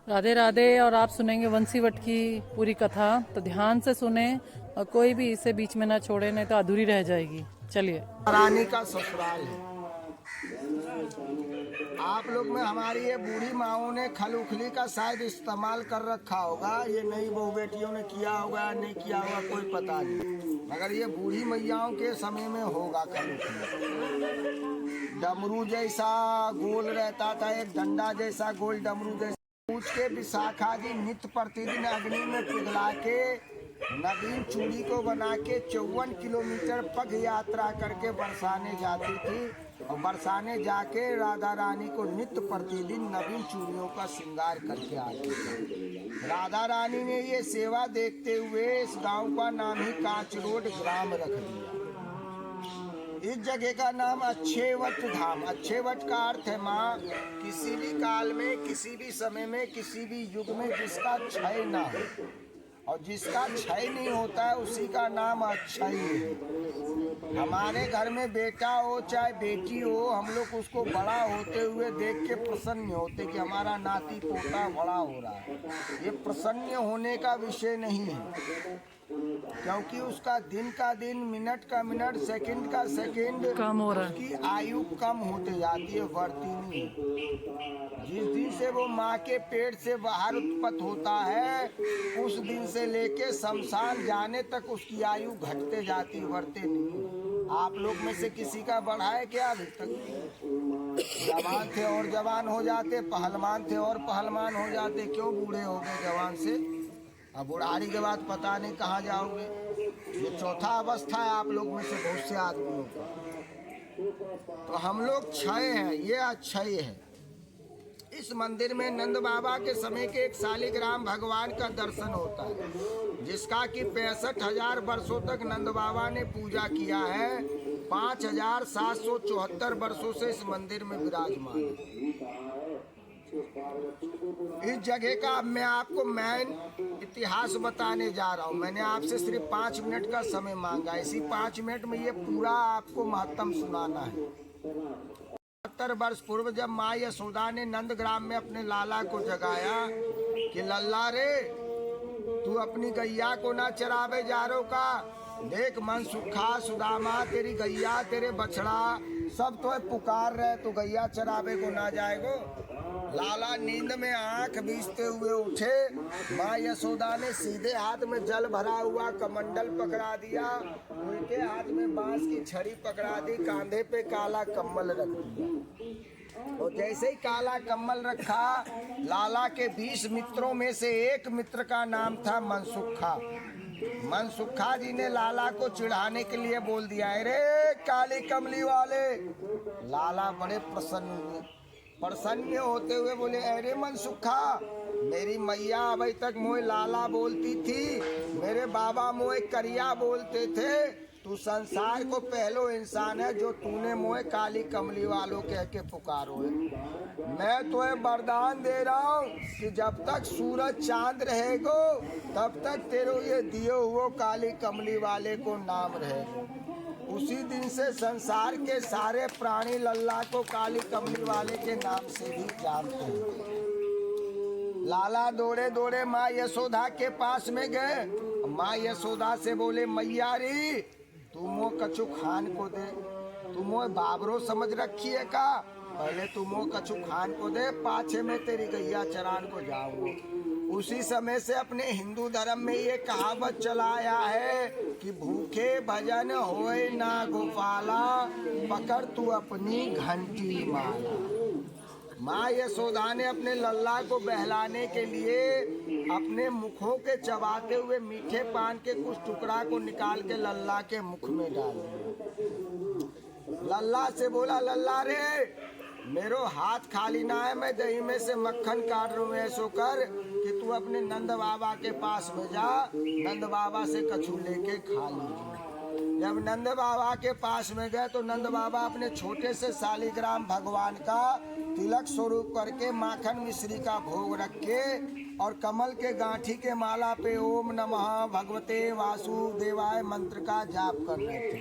राधे राधे। और आप सुनेंगे वंशीवट की पूरी कथा, तो ध्यान से सुने और कोई भी इसे बीच में ना छोड़े, नहीं तो अधूरी रह जाएगी। चलिए। रानी का ससुराल है। आप लोग में हमारी ये बूढ़ी माओं ने खल उखली का शायद इस्तेमाल कर रखा होगा, ये नई बहू बेटियों ने किया होगा नहीं किया होगा कोई पता नहीं, मगर ये बूढ़ी मैयाओं के समय में होगा खल उखली। डमरू जैसा गोल रहता था, एक डंडा जैसा गोल डमरू जैसा, पूछ के विशाखा जी नित्य प्रतिदिन अग्नि में पिघला के नवीन चूड़ी को बना के 54 किलोमीटर पग यात्रा करके बरसाने जाती थी, और बरसाने जाके राधा रानी को नित्य प्रतिदिन नवीन चूड़ियों का श्रृंगार करके आती थी। राधा रानी ने ये सेवा देखते हुए इस गांव का नाम ही कांच रोड ग्राम रख दिया। इस जगह का नाम अच्छेवट धाम। अच्छेवट का अर्थ है माँ, किसी भी काल में, किसी भी समय में, किसी भी युग में जिसका क्षय ना हो, और जिसका क्षय नहीं होता है उसी का नाम अक्षय है। हमारे घर में बेटा हो चाहे बेटी हो, हम लोग उसको बड़ा होते हुए देख के प्रसन्न होते कि हमारा नाती पोता बड़ा हो रहा है। ये प्रसन्न होने का विषय नहीं है, क्योंकि उसका दिन का दिन, मिनट का मिनट, सेकंड का सेकंड कम हो रहा है। उसकी आयु कम होते जाती है, बढ़ती नहीं। जिस दिन से वो माँ के पेट से बाहर उत्पन्न होता है, उस दिन से लेके शमशान जाने तक उसकी आयु घटते जाती, बढ़ते नहीं। आप लोग में से किसी का बढ़ा है क्या अभी तक? जवान थे और जवान हो जाते, पहलवान थे और पहलवान हो जाते, क्यों बूढ़े हो गए जवान से? अब बुढ़ारी के बाद पता नहीं कहाँ जाओगे। ये चौथा अवस्था है आप लोग में से बहुत से आदमियों का। तो हम लोग क्षय हैं, ये अक्षय है। इस मंदिर में नंद बाबा के समय के एक शालिग्राम भगवान का दर्शन होता है, जिसका कि 65,000 वर्षों तक नंद बाबा ने पूजा किया है। 5,774 वर्षों से इस मंदिर में विराजमान है। इस जगह का अब मैं आपको मेन इतिहास बताने जा रहा हूँ। मैंने आपसे सिर्फ 5 मिनट का समय मांगा, इसी 5 मिनट में ये पूरा आपको महत्तम सुनाना है। 70 वर्ष पूर्व जब माँ यशोदा ने नंदग्राम में अपने लाला को जगाया कि लल्ला रे, तू अपनी गैया को ना चरावे जा रो का, देख मन सुखा सुदामा तेरी गैया तेरे बछड़ा सब तो पुकार रहे, तू गैया चरावे को ना जाएगो। लाला नींद में आंख बीचते हुए उठे। माँ यशोदा ने सीधे हाथ में जल भरा हुआ कमंडल पकड़ा दिया, उल्टे हाथ में बांस की छड़ी पकड़ा दी, कांधे पे काला कम्बल रख दिया। और जैसे ही काला कम्बल रखा, लाला के 20 मित्रों में से एक मित्र का नाम था मनसुखा। मनसुखा जी ने लाला को चिढ़ाने के लिए बोल दिया, अरे काली कमली वाले। लाला बड़े प्रसन्न हुए। प्रसन्न होते हुए बोले, अरे मनसुखा, मेरी मैया अभी तक मोए लाला बोलती थी, मेरे बाबा मोए करिया बोलते थे, तू संसार को पहलो इंसान है जो तूने मोए काली कमली वालों कह के पुकारो है। मैं तुम्हें वरदान दे रहा हूँ कि जब तक सूरज चांद रहेगो तब तक तेरे ये दिए हुए काली कमली वाले को नाम रहेगा। उसी दिन से संसार के सारे प्राणी लल्ला को काली कमली वाले के नाम से भी जानते हैं। लाला दौड़े दौड़े माँ यशोदा के पास में गए। माँ यशोदा से बोले, मैया री, तू मो कछु खान को दे, तू मो बाबरो समझ रखी है का, पहले तू मो कछु खान को दे, पाछे में तेरी गैया चरान को जाऊंगा। उसी समय से अपने हिंदू धर्म में ये कहावत चलाया है कि भूखे भजन होए ना गोपाला, पकड़ तू अपनी घंटी माला। माँ यशोदा ने अपने लल्ला को बहलाने के लिए अपने मुखों के चबाते हुए मीठे पान के कुछ टुकड़ा को निकाल के लल्ला के मुख में डाल दिया। लल्ला से बोला, लल्ला रे, मेरो हाथ खाली ना है, मैं दही में से मक्खन काट रहा हूँ, ऐसो कर कि तू अपने नंद बाबा के पास में जा, नंद बाबा से कछु लेके खा लीजिए। जब नंद बाबा के पास में गए तो नंद बाबा अपने छोटे से शालिग्राम भगवान का तिलक स्वरूप करके माखन मिश्री का भोग रख के और कमल के गांठी के माला पे ओम नमः भगवते वासुदेवाय मंत्र का जाप कर रहे थे।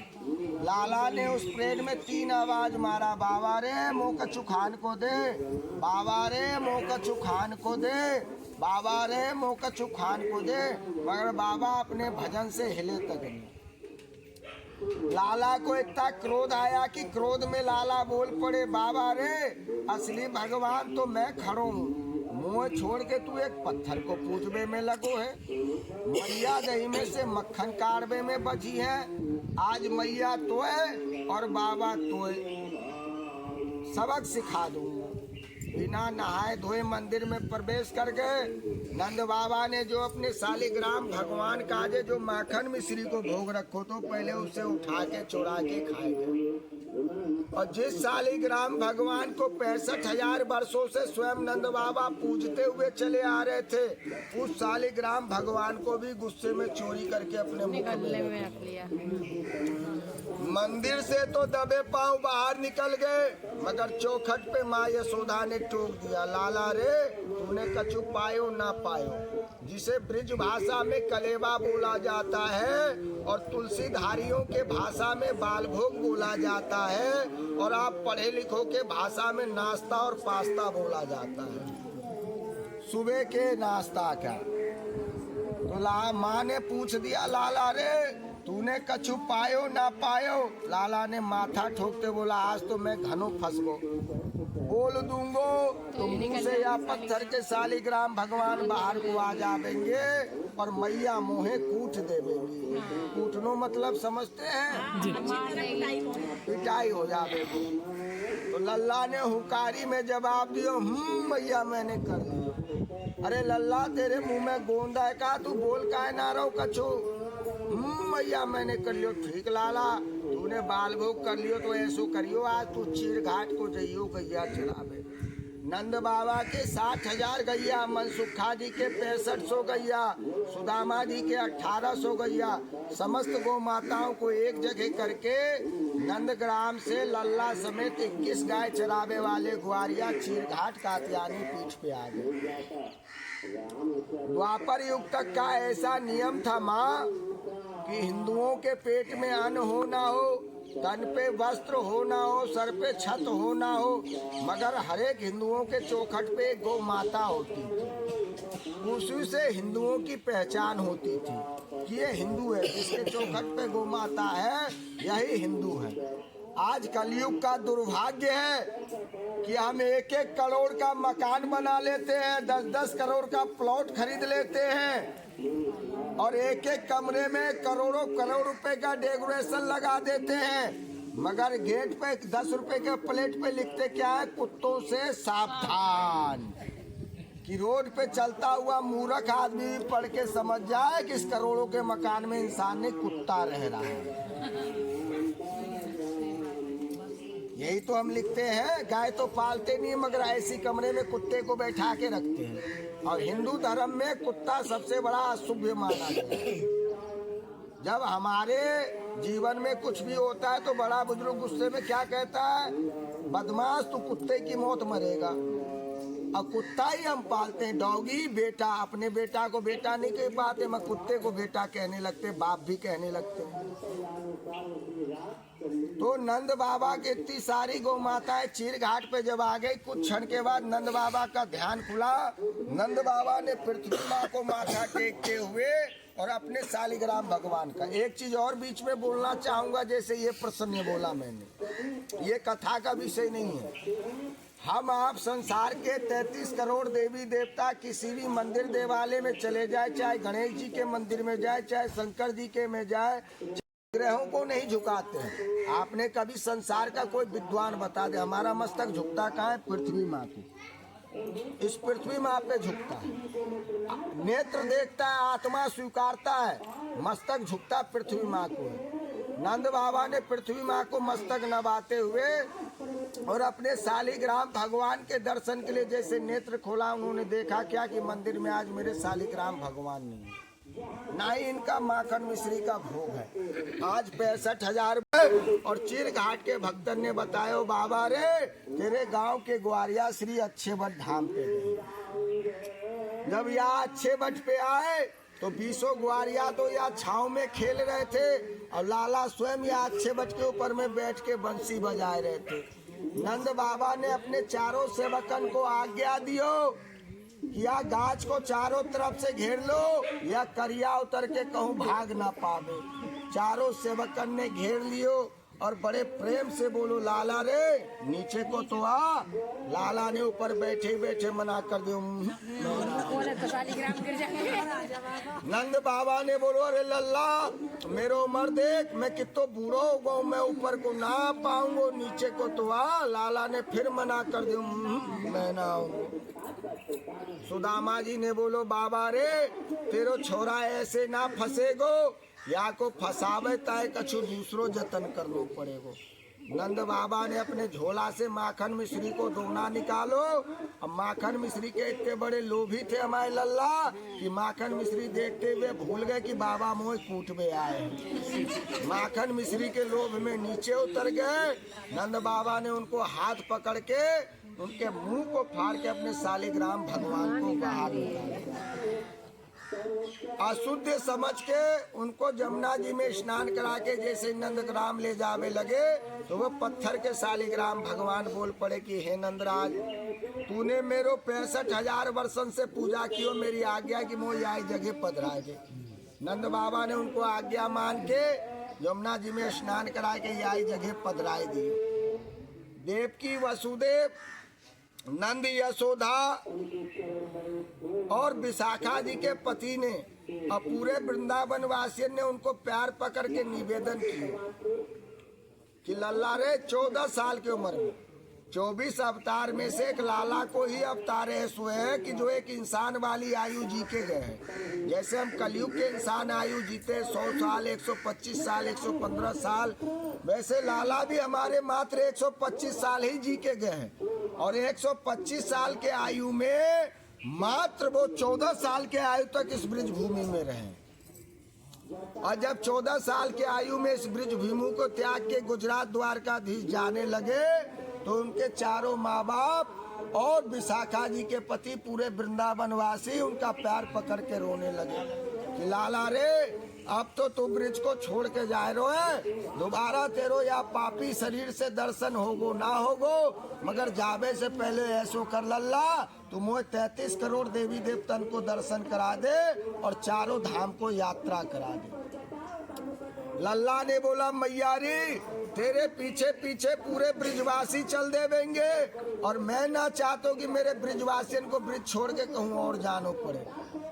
लाला ने उस प्रेम में 3 आवाज मारा, बाबा रे मुँह कछु खान को दे, बाबा रे मुँह कछु खान को दे, बाबा रे मुँह कछु खान को दे, मगर बाबा अपने भजन से हिले तक नहीं। लाला को इतना क्रोध आया कि क्रोध में लाला बोल पड़े, बाबा रे असली भगवान तो मैं खड़ो हूँ, मुँह छोड़ के तू एक पत्थर को पूजबे में लगो है। मैया दही में से मक्खन काढ़बे में बची है, आज मैया तो है और बाबा तो है, सबक सिखा दूंगा। बिना नहाए धोए मंदिर में प्रवेश कर गए। नंद बाबा ने जो अपने शालिग्राम भगवान का जो माखन मिश्री को भोग रखो तो पहले उसे उठा के चुरा के खाए गए। और जिस शालिग्राम भगवान को 65,000 वर्षों से स्वयं नंद बाबा पूजते हुए चले आ रहे थे, उस शालिग्राम भगवान को भी गुस्से में चोरी करके अपने मुख में रख लिया। मंदिर से तो दबे पांव बाहर निकल गए, मगर चौखट पे माँ यशोदा ने टोक दिया, लाला रे तूने कछु पायो ना पायो। जिसे ब्रिज भाषा में कलेवा बोला जाता है और तुलसीधारियों के भाषा में बालभोग बोला जाता है और आप पढ़े लिखों के भाषा में नाश्ता और पास्ता बोला जाता है। सुबह के नाश्ता का तो माँ ने पूछ दिया, लाला रे तूने कछु पायो ना पायो। लाला ने माथा ठोकते बोला, आज तो मैं घनों फंस गो, बोल दूंगो तो मुंह से या पत्थर के शालिग्राम भगवान बाहर को आ जाएंगे और मैया मुँहे कूट देवेंगी। कूटनो मतलब समझते हैं, पिटाई हो जाएगी। तो लल्ला ने हुकारी में जवाब दियो, मैया मैंने कर लिया। अरे लल्ला तेरे मुंह में गोंदा है का, तू बोल का ना रहो कछु। मैया मैंने कर लियो। ठीक लाला तूने बाल भोग कर लियो तो ऐसो करियो, आज तू चीर घाट को जइयो गैया चढ़ावे। नंद बाबा के 60,000 गैया, मनसुखा जी के 6500 गैया, सुदामा जी के 1800 गैया, समस्त गौ माताओं को एक जगह करके नंदग्राम से लल्ला समेत 21 गाय चरावे वाले ग्वारिया चीर घाट कात्यायनी पीठ पे आ गए। द्वापर युग तक का ऐसा नियम था माँ कि हिंदुओं के पेट में अन्न हो ना हो, तन पे वस्त्र हो ना हो, सर पे छत हो ना हो, मगर हर एक हिंदुओं के चौखट पे गौ माता होती थी। उसी से हिंदुओं की पहचान होती थी कि ये हिंदू है, जिसके चौखट पे गौ माता है यही हिंदू है। आज कलयुग का दुर्भाग्य है कि हम 1-1 करोड़ का मकान बना लेते हैं, 10-10 करोड़ का प्लॉट खरीद लेते हैं और 1-1 कमरे में करोड़ों करोड़ रुपए का डेकोरेशन लगा देते हैं, मगर गेट पे 10 रुपए के प्लेट पे लिखते क्या है, कुत्तों से सावधान। कि रोड पे चलता हुआ मूर्ख आदमी भी पढ़ के समझ जाए कि इस करोड़ों के मकान में इंसान ने कुत्ता रह रहा है। यही तो हम लिखते हैं, गाय तो पालते नहीं मगर ऐसी कमरे में कुत्ते को बैठा के रखते हैं। और हिंदू धर्म में कुत्ता सबसे बड़ा अशुभ माना गया है। जब हमारे जीवन में कुछ भी होता है तो बड़ा बुजुर्ग गुस्से में क्या कहता है, बदमाश तू कुत्ते की मौत मरेगा। और कुत्ता ही हम पालते हैं, डॉगी बेटा, अपने बेटा को बेटा नहीं कह पाते, मैं कुत्ते को बेटा कहने लगते, बाप भी कहने लगते हैं। तो नंद बाबा की इतनी सारी गौ माताएं चीर घाट पे जब आ गई, कुछ क्षण के बाद नंद बाबा का ध्यान खुला। नंद बाबा ने पृथ्वी माँ को माथा टेकते हुए और अपने शालिग्राम भगवान का एक चीज और बीच में बोलना चाहूंगा, जैसे ये प्रसन्न बोला मैंने, ये कथा का विषय नहीं है। हम आप संसार के 33 करोड़ देवी देवता किसी भी मंदिर देवालय में चले जाए, चाहे गणेश जी के मंदिर में जाए, चाहे शंकर जी के में जाए, ग्रहों को नहीं झुकाते हैं। आपने कभी संसार का कोई विद्वान बता दे हमारा मस्तक झुकता कहाँ है, पृथ्वी माँ को। इस पृथ्वी माँ पे झुकता है, नेत्र देखता है, आत्मा स्वीकारता है, मस्तक झुकता पृथ्वी माँ को है। नंद बाबा ने पृथ्वी माँ को मस्तक नवाते हुए और अपने शालिग्राम भगवान के दर्शन के लिए जैसे नेत्र खोला, उन्होंने देखा क्या कि मंदिर में आज मेरे शालिग्राम भगवान नहीं है। ना ही इनका माखन मिश्री का भोग है। आज 65,000 और चीर घाट के भक्तन ने बताया, बाबा रे तेरे गांव के ग्वारिया श्री अच्छे भट्ट धाम पे गए। जब यहाँ अच्छे भट्ट पे आए तो 20 ग्वारिया तो यहाँ छाव में खेल रहे थे और लाला स्वयं यहाँ अच्छे भट्ट के ऊपर में बैठ के बंसी बजाए रहे थे। नंद बाबा ने अपने चारों सेवकन को आज्ञा दियो, या गाछ को चारों तरफ से घेर लो या करिया उतर के कहूँ भाग ना पावे। चारों सेवकन ने घेर लियो और बड़े प्रेम से बोलो, लाला रे नीचे को तो आ। लाला ने ऊपर बैठे बैठे मना कर दियो। नंद बाबा ने बोलो, अरे लल्ला मेरो उम्र देख, मैं कितो बूढ़ो हो गो, मैं ऊपर को ना पाऊंगो, नीचे को तो आ। लाला ने फिर मना कर दियो, मैं ना आऊंगा। सुदामा जी ने बोलो, बाबा रे तेरो छोरा ऐसे ना फंसेगो, या को फसावे ताए कछु दूसरो जतन करनो पड़ेगो। नंद बाबा ने अपने झोला से माखन मिश्री को दोना निकालो। अब माखन मिश्री के इतने बड़े लोभी थे हमारे लल्ला कि माखन मिश्री देखते हुए भूल गए कि बाबा मोह कूट में आए। माखन मिश्री के लोभ में नीचे उतर गए। नंद बाबा ने उनको हाथ पकड़ के उनके मुंह को फाड़ के अपने शालिग्राम भगवान को बाहर निकाला। अशुद्ध समझ के उनको जमुना जी में स्नान करा के जैसे नंदग्राम ले जावे लगे तो वो पत्थर के शालिग्राम भगवान बोल पड़े कि हे नंदराज, तूने मेरो 65,000 वर्षन से पूजा कियो, मेरी आज्ञा की मोह आई जगह पधराए। नंद बाबा ने उनको आज्ञा मान के यमुना जी में स्नान करा के आई जगह पधराए दी। देवकी वसुदेव, नंद यशोदा और विशाखा जी के पति ने और पूरे वृंदावन वासियों ने उनको प्यार पकड़ के निवेदन किया कि लल्ला रे 14 साल की उम्र में 24 अवतार में से एक लाला को ही अवतार ऐसे है कि जो एक इंसान वाली आयु जी के गए हैं। जैसे हम कलयुग के इंसान आयु जीते 100 साल, 125 साल, 115 साल, वैसे लाला भी हमारे मात्र 125 साल ही जी के गए हैं। और 125 साल के आयु में मात्र वो 14 साल के आयु तक इस ब्रिज भूमि में रहे। और जब 14 साल के आयु में इस ब्रिज भूमि को त्याग के गुजरात द्वारकाधीश जाने लगे तो उनके चारों माँ बाप और विशाखा जी के पति पूरे वृंदावन वासी उनका पैर पकड़ के रोने लगे कि लाला रे अब तो तू ब्रिज को छोड़ के जा रहे हो है, दोबारा तेरो या पापी शरीर से दर्शन होगो ना होगो, मगर जावे से पहले ऐसो कर लल्ला तू मोह 33 करोड़ देवी देवतन को दर्शन करा दे और चारों धाम को यात्रा करा दे। लल्ला ने बोला, मैयारी तेरे पीछे पीछे पूरे ब्रिजवासी चल देवेंगे और मैं ना चाहता हूँ कि मेरे ब्रिजवासियों को ब्रिज छोड़ के कहूँ और जानो पड़े,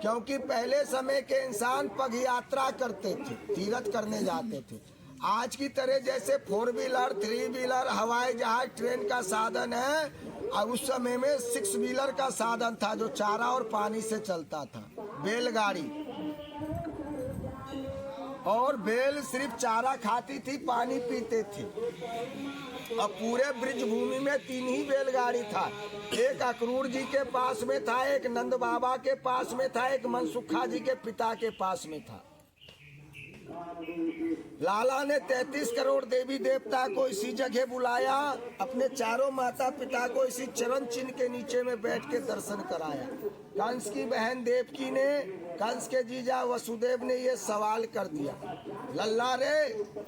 क्योंकि पहले समय के इंसान पग यात्रा करते थे, तीर्थ करने जाते थे। आज की तरह जैसे 4 व्हीलर, 3 व्हीलर, हवाई जहाज, ट्रेन का साधन है, और उस समय में 6 व्हीलर का साधन था जो चारा और पानी से चलता था, बैलगाड़ी। और बैल सिर्फ चारा खाती थी, पानी पीते थे। और पूरे ब्रिज भूमि में 3 ही बैलगाड़ी था। एक अक्रूर जी के पास में था, एक नंद बाबा के पास में था, एक मनसुखा जी के पिता के पास में था। लाला ने 33 करोड़ देवी देवता को इसी जगह बुलाया, अपने चारों माता पिता को इसी चरण चिन्ह के नीचे में बैठ के दर्शन कराया। कंस की बहन देवकी ने कंस के जीजा वसुदेव ने ये सवाल कर दिया, लल्ला रे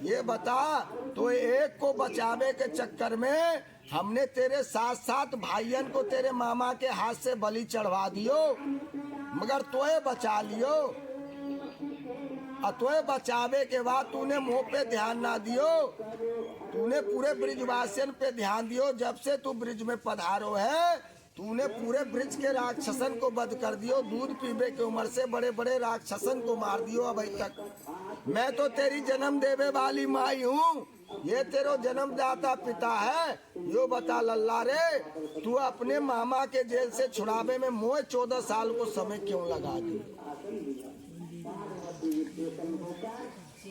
ये बता, तो एक को बचावे के चक्कर में हमने तेरे 7 भाइयन को तेरे मामा के हाथ से बलि चढ़वा दियो, मगर तोए बचा लियो। अतोए बचावे के बाद तूने मुंह पे ध्यान ना दियो, तूने पूरे ब्रिजवासियन पे ध्यान दियो। जब से तू ब्रिज में पधारो है तूने पूरे ब्रिज के राक्षसन को वध कर दियो, दूध पीबे की उम्र से बड़े बड़े राक्षसन को मार दियो। अभी तक मैं तो तेरी जन्म देवे वाली माई हूँ, ये तेरो जन्मदाता पिता है। यो बता लल्ला रे, तू अपने मामा के जेल से छुड़ावे में मोह 14 साल को समय क्यों लगा दी?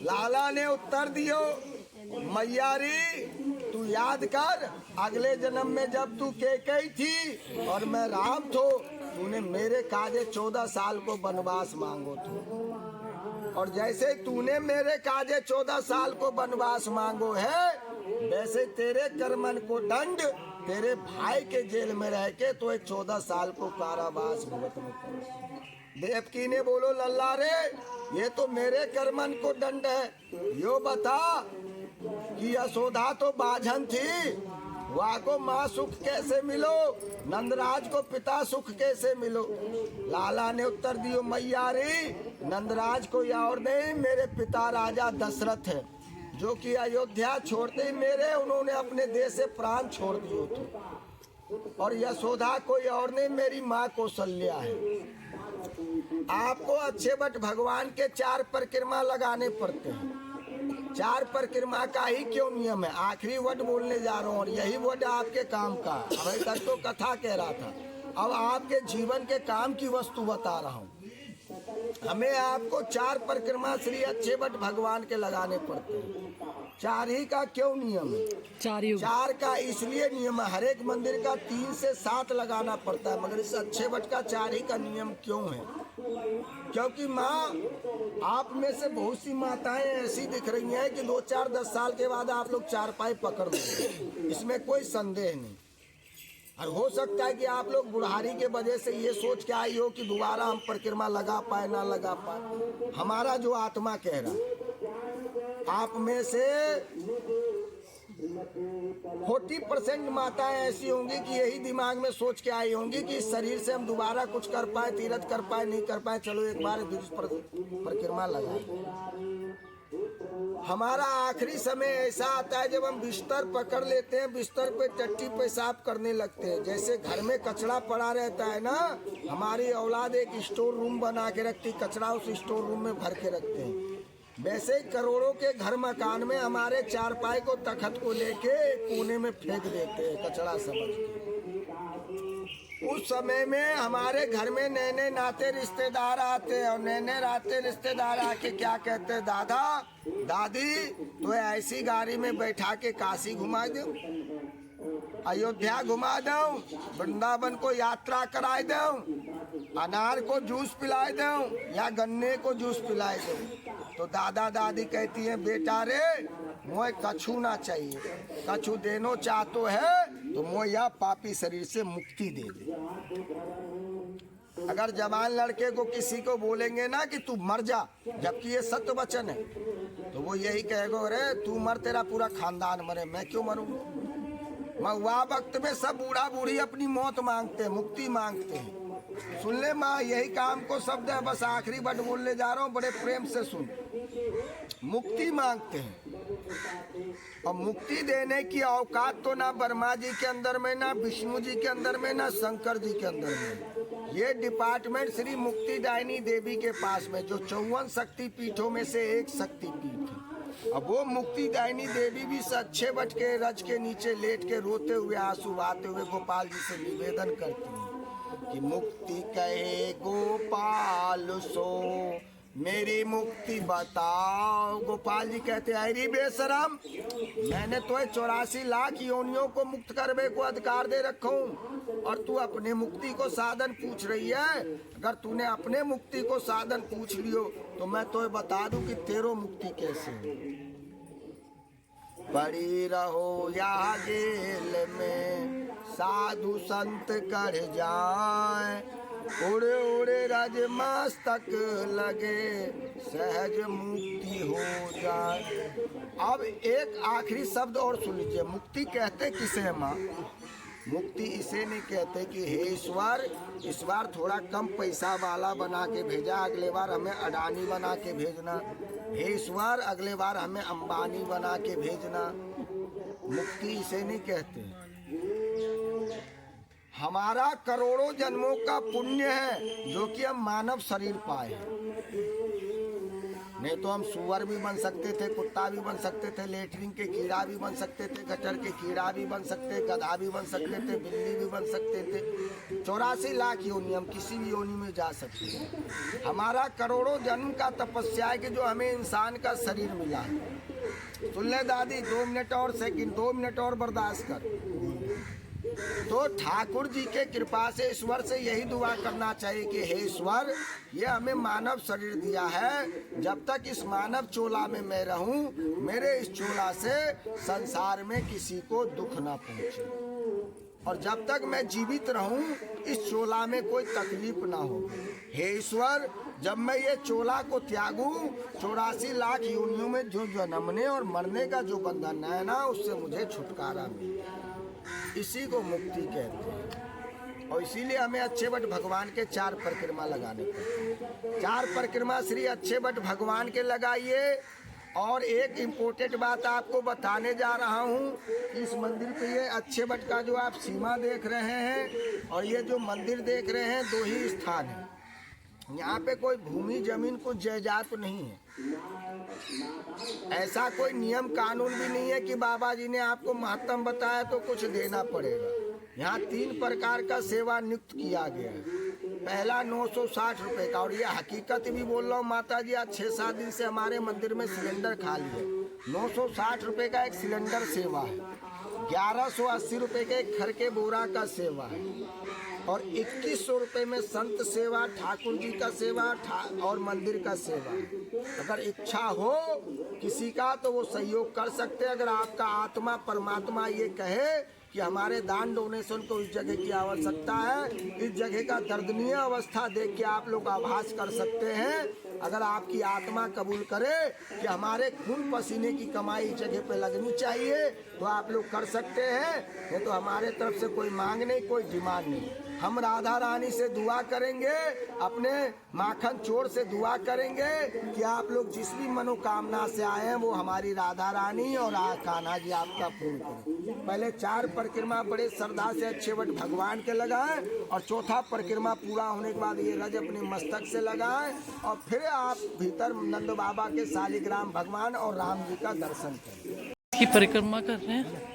लाला ने उत्तर दियो, मैयारी तू याद कर, अगले जन्म में जब तू केकई थी और मैं राम थो, तूने मेरे काजे 14 साल को वनवास मांगो तो, और जैसे तूने मेरे काजे 14 साल को वनवास मांगो है, वैसे तेरे कर्मन को दंड तेरे भाई के जेल में रह के तो 14 साल को कारावास भुगत में पड़े। देवकी ने बोलो लल्ला रे, ये तो मेरे कर्मन को दंड है। यो बता कि यशोदा तो बाझन थी, वहाँ को माँ सुख कैसे मिलो, नंदराज को पिता सुख कैसे मिलो। लाला ने उत्तर दियो मैया रे, नंदराज कोई और नहीं, मेरे पिता राजा दशरथ है, जो कि अयोध्या छोड़ते ही मेरे उन्होंने अपने देश से प्राण छोड़ दिए थे। और यशोदा कोई और नहीं, मेरी माँ कौशल्या है। आपको अच्छे बट भगवान के 4 परिक्रमा लगाने पड़ते हैं। 4 परिक्रमा का ही क्यों नियम है, आखिरी वर्ड बोलने जा रहा हूँ और यही वर्ड आपके काम का। अभी तक तो कथा कह रहा था, अब आपके जीवन के काम की वस्तु बता रहा हूँ। हमें आपको 4 परिक्रमा श्री अच्छे बट भगवान के लगाने पड़ते हैं। 4 ही का क्यों नियम है? 4 का इसलिए नियम है, हर एक मंदिर का 3 से 7 लगाना पड़ता है, मगर इस अच्छे बट का 4 ही का नियम क्यों है? क्योंकि माँ, आप में से बहुत सी माताएं ऐसी दिख रही हैं कि 2, 4, 10 साल के बाद आप लोग चारपाई पकड़ लोगे, इसमें कोई संदेह नहीं। और हो सकता है कि आप लोग बुढ़ारी के वजह से ये सोच के आई हो कि दोबारा हम परिक्रमा लगा पाए ना लगा पाए। हमारा जो आत्मा कह रहा, आप में से 40% माताएं ऐसी होंगी कि यही दिमाग में सोच के आई होंगी कि इस शरीर से हम दोबारा कुछ कर पाए, तीर्थ कर पाए, नहीं कर पाए, चलो एक बार परिक्रमा लगाए। हमारा आखिरी समय ऐसा आता है जब हम बिस्तर पकड़ लेते हैं, बिस्तर पे टट्टी पेशाब करने लगते हैं। जैसे घर में कचरा पड़ा रहता है ना, हमारी औलाद एक स्टोर रूम बना के रखती, कचरा उस स्टोर रूम में भर के रखते हैं। वैसे ही करोड़ों के घर मकान में हमारे चारपाई को, तखत को लेके कोने में फेंक देते हैं कचरा समझ के। उस समय में हमारे घर में नए नए नाते रिश्तेदार आते हैं, और नए नए नाते रिश्तेदार आके क्या कहते हैं, दादा दादी तो ऐसी गाड़ी में बैठा के काशी घुमा दो, अयोध्या घुमा दो, वृंदावन को यात्रा कराए दो, अनार को जूस पिलाए दो या गन्ने को जूस पिलाए दो। तो दादा दादी कहती हैं, बेटा रे मोए कछु ना चाहिए, कछु देनो चाहतो है तो मोए या पापी शरीर से मुक्ति दे दे। अगर जवान लड़के को किसी को बोलेंगे ना कि तू मर जा, जबकि ये सत्य वचन है, तो वो यही कहेगा, अरे तू मर, तेरा पूरा खानदान मरे, मैं क्यों मरूंगा। महुआ वक्त में सब बूढ़ा बूढ़ी अपनी मौत मांगते हैं, मुक्ति मांगते हैं। सुन ले माँ, यही काम को शब्द है, बस आखिरी वर्ड बोलने जा रहा हूँ, बड़े प्रेम से सुन। मुक्ति मांगते हैं, और मुक्ति देने की औकात तो ना ब्रह्मा जी के अंदर में, ना विष्णु जी के अंदर में, ना शंकर जी के अंदर में। ये डिपार्टमेंट श्री मुक्तिदायिनी देवी के पास में, जो 54 शक्ति पीठों में से एक शक्ति पीठ है। अब वो मुक्तिदायिनी देवी भी अच्छे बट के रज के नीचे लेट के रोते हुए, आंसू बहाते हुए गोपाल जी से निवेदन करती हैं कि मुक्ति कहे गोपाल सो, मेरी मुक्ति बताओ। गोपाल जी कहते, अरे बेशरम, मैंने तो 84 लाख योनियों को मुक्त करने को अधिकार दे रखा हूँ, और तू अपने मुक्ति को साधन पूछ रही है। अगर तूने अपने मुक्ति को साधन पूछ लियो तो मैं तो बता दूं कि तेरो मुक्ति कैसे है। पड़ी रहो या जेल में, साधु संत कर जाए, उड़े उड़े राज मस्तक लगे, सहज मुक्ति हो जाए। अब एक आखिरी शब्द और सुन लीजिए, मुक्ति कहते किसे है माँ? मुक्ति इसे नहीं कहते कि हे ईश्वर, इस बार थोड़ा कम पैसा वाला बना के भेजा, अगले बार हमें अडानी बना के भेजना। हे ईश्वर, अगले बार हमें अंबानी बना के भेजना। मुक्ति इसे नहीं कहते। हमारा करोड़ों जन्मों का पुण्य है जो कि हम मानव शरीर पाए। नहीं तो हम सुअर भी बन सकते थे, कुत्ता भी बन सकते थे, लेटरिन के कीड़ा भी बन सकते थे, गटर के कीड़ा भी बन सकते, गधा भी बन सकते थे, बिल्ली भी बन सकते थे। 84 लाख योनि, हम किसी भी योनि में जा सकते हैं। हमारा करोड़ों जन्म का तपस्या है कि जो हमें इंसान का शरीर मिला है। सुन ले दादी, 2 मिनट और सेकंड, 2 मिनट और बर्दाश्त कर। तो ठाकुर जी के कृपा से ईश्वर से यही दुआ करना चाहिए कि हे ईश्वर, ये हमें मानव शरीर दिया है, जब तक इस मानव चोला में मैं रहूं, मेरे इस चोला से संसार में किसी को दुख ना पहुंचे, और जब तक मैं जीवित रहूं इस चोला में कोई तकलीफ ना हो। हे ईश्वर, जब मैं ये चोला को त्यागूं, 84 लाख योनियों में जो जन्मने और मरने का जो बंधन है ना, उससे मुझे छुटकारा मिले। इसी को मुक्ति कहते हैं। और इसीलिए हमें अच्छे बट भगवान के 4 परिक्रमा लगाने पड़ते। 4 परिक्रमा श्री अच्छे बट भगवान के लगाइए। और एक इम्पोर्टेंट बात आपको बताने जा रहा हूँ, इस मंदिर पे ये अच्छे बट का जो आप सीमा देख रहे हैं और ये जो मंदिर देख रहे हैं, 2 ही स्थान है। यहाँ पे कोई भूमि जमीन कुछ जायदाद नहीं है। ऐसा कोई नियम कानून भी नहीं है कि बाबा जी ने आपको महत्तम बताया तो कुछ देना पड़ेगा। यहाँ 3 प्रकार का सेवा नियुक्त किया गया है। पहला 960 रुपए का, और ये हकीकत भी बोल रहा हूँ माता जी, आज 6-7 दिन से हमारे मंदिर में सिलेंडर खाली है। 960 रुपए का एक सिलेंडर सेवा है। 1180 रुपए के एक खर के बोरा का सेवा है। और 2100 रुपए में संत सेवा, ठाकुर जी का सेवा और मंदिर का सेवा। अगर इच्छा हो किसी का तो वो सहयोग कर सकते हैं। अगर आपका आत्मा परमात्मा ये कहे कि हमारे दान डोनेशन को इस जगह की आवश्यकता है, इस जगह का दर्दनीय अवस्था देख के आप लोग आभास कर सकते हैं। अगर आपकी आत्मा कबूल करे कि हमारे खून पसीने की कमाई इस जगह पे लगनी चाहिए, तो आप लोग कर सकते हैं। ये तो हमारे तरफ से कोई मांग नहीं, कोई डिमांड नहीं। हम राधा रानी से दुआ करेंगे, अपने माखन चोर से दुआ करेंगे कि आप लोग जिस भी मनोकामना से आए हैं वो हमारी राधा रानी और कान्हा जी आपका पूर्ण करें। पहले 4 परिक्रमा बड़े श्रद्धा से अच्छे बट भगवान के लगाएं, और चौथा परिक्रमा पूरा होने के बाद ये रज अपने मस्तक से लगाएं, और फिर आप भीतर नंद बाबा के शालिग्राम भगवान और राम जी का दर्शन करें। की परिक्रमा कर रहे हैं।